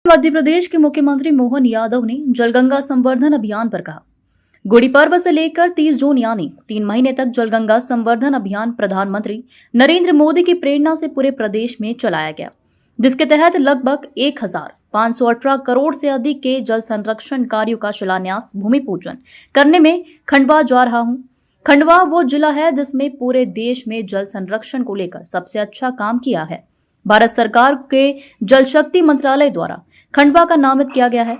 मध्य प्रदेश के मुख्यमंत्री मोहन यादव ने जलगंगा संवर्धन अभियान पर कहा, गुड़ी पर्व से लेकर 30 जून यानी 3 महीने तक जलगंगा संवर्धन अभियान प्रधानमंत्री नरेंद्र मोदी की प्रेरणा से पूरे प्रदेश में चलाया गया, जिसके तहत लगभग 1518 करोड़ से अधिक के जल संरक्षण कार्यों का शिलान्यास भूमि पूजन करने में खंडवा जा रहा हूं। खंडवा वो जिला है जिसमें पूरे देश में जल संरक्षण को लेकर सबसे अच्छा काम किया है। भारत सरकार के जल शक्ति मंत्रालय द्वारा खंडवा का नामित किया गया है।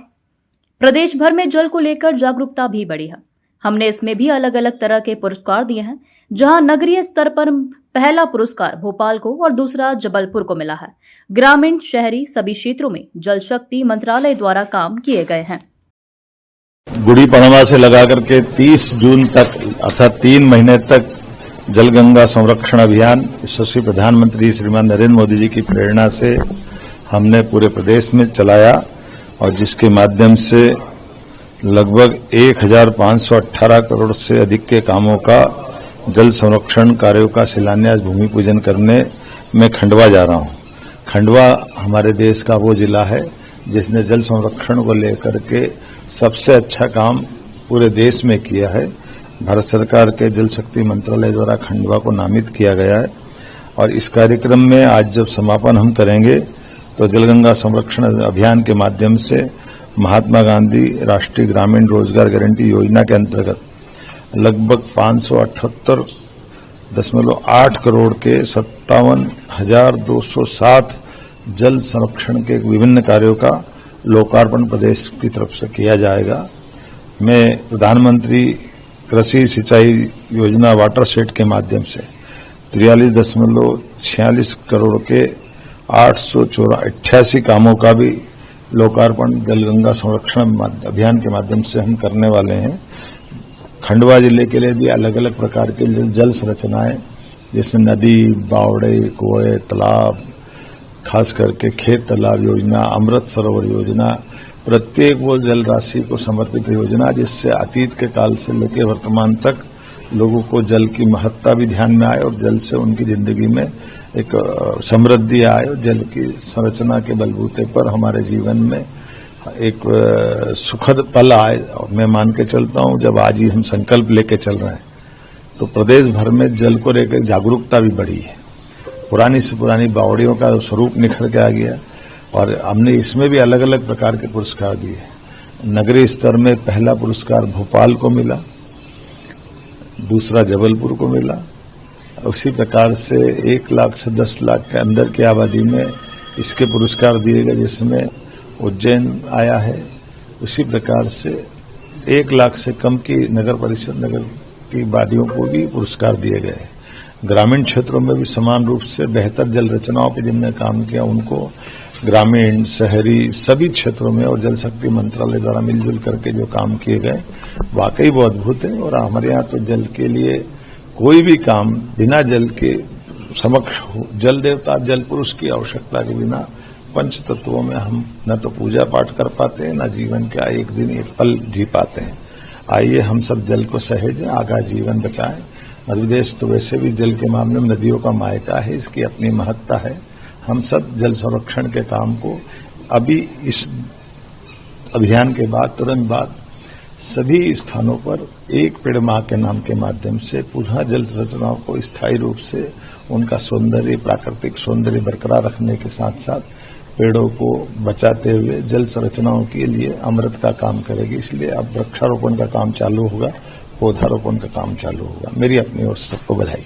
प्रदेश भर में जल को लेकर जागरूकता भी बढ़ी है। हमने इसमें भी अलग अलग तरह के पुरस्कार दिए हैं, जहां नगरीय स्तर पर पहला पुरस्कार भोपाल को और दूसरा जबलपुर को मिला है। ग्रामीण शहरी सभी क्षेत्रों में जल शक्ति मंत्रालय द्वारा काम किए गए हैं। गुड़ी पड़वा से लगा करके 30 जून तक अर्थात 3 महीने तक जलगंगा संरक्षण अभियान यशस्वी प्रधानमंत्री श्रीमान नरेंद्र मोदी जी की प्रेरणा से हमने पूरे प्रदेश में चलाया और जिसके माध्यम से लगभग 1518 करोड़ से अधिक के कामों का जल संरक्षण कार्यों का शिलान्यास भूमि पूजन करने में खंडवा जा रहा हूं। खंडवा हमारे देश का वो जिला है जिसने जल संरक्षण को लेकर के सबसे अच्छा काम पूरे देश में किया है। भारत सरकार के जल शक्ति मंत्रालय द्वारा खंडवा को नामित किया गया है और इस कार्यक्रम में आज जब समापन हम करेंगे तो जलगंगा संरक्षण अभियान के माध्यम से महात्मा गांधी राष्ट्रीय ग्रामीण रोजगार गारंटी योजना के अंतर्गत लगभग 578.8 करोड़ के 57,207 जल संरक्षण के विभिन्न कार्यों का लोकार्पण प्रदेश की तरफ से किया जाएगा। मैं प्रधानमंत्री कृषि सिंचाई योजना वाटरशेड के माध्यम से 43.46 करोड़ के 888 कामों का भी लोकार्पण जलगंगा संरक्षण अभियान के माध्यम से हम करने वाले हैं। खंडवा जिले के लिए भी अलग अलग प्रकार के जल संरचनाएं जिसमें नदी, बावड़े, कुएं, तालाब, खास करके खेत तालाब योजना, अमृत सरोवर योजना, प्रत्येक वो जल राशि को समर्पित योजना जिससे अतीत के काल से लेकर वर्तमान तक लोगों को जल की महत्ता भी ध्यान में आए और जल से उनकी जिंदगी में एक समृद्धि आए और जल की संरचना के बलबूते पर हमारे जीवन में एक सुखद पल आए। और मैं मान के चलता हूं जब आज ही हम संकल्प लेके चल रहे हैं तो प्रदेश भर में जल को लेकर जागरूकता भी बढ़ी है। पुरानी से पुरानी बावड़ियों का स्वरूप निखर के आ गया और हमने इसमें भी अलग अलग प्रकार के पुरस्कार दिए। नगरीय स्तर में पहला पुरस्कार भोपाल को मिला, दूसरा जबलपुर को मिला। उसी प्रकार से 1 लाख से 10 लाख के अंदर की आबादी में इसके पुरस्कार दिए गए, जिसमें उज्जैन आया है। उसी प्रकार से 1 लाख से कम की नगर परिषद नगर की वादियों को भी पुरस्कार दिए गए। ग्रामीण क्षेत्रों में भी समान रूप से बेहतर जल रचनाओं पर जिनने काम किया उनको ग्रामीण शहरी सभी क्षेत्रों में और जल शक्ति मंत्रालय द्वारा मिलजुल करके जो काम किए गए वाकई वो अद्भुत है। और हमारे यहाँ तो जल के लिए कोई भी काम बिना जल के समक्ष जल देवता जल पुरुष की आवश्यकता के बिना पंच तत्वों में हम न तो पूजा पाठ कर पाते हैं न जीवन का एक दिन एक पल जी पाते हैं। आइए हम सब जल को सहेजें, आगा जीवन बचाएं। मध्य प्रदेश तो वैसे भी जल के मामले में नदियों का मायका है, इसकी अपनी महत्ता है। हम सब जल संरक्षण के काम को अभी इस अभियान के बाद तुरंत बाद सभी स्थानों पर एक पेड़ मां के नाम के माध्यम से पुनः जल संरचनाओं को स्थायी रूप से उनका सौंदर्य, प्राकृतिक सौंदर्य बरकरार रखने के साथ साथ पेड़ों को बचाते हुए जल संरचनाओं के लिए अमृत का काम करेगी। इसलिए अब वृक्षारोपण का काम चालू होगा, पौधारोपण का काम चालू होगा। मेरी अपनी ओर से सबको बधाई।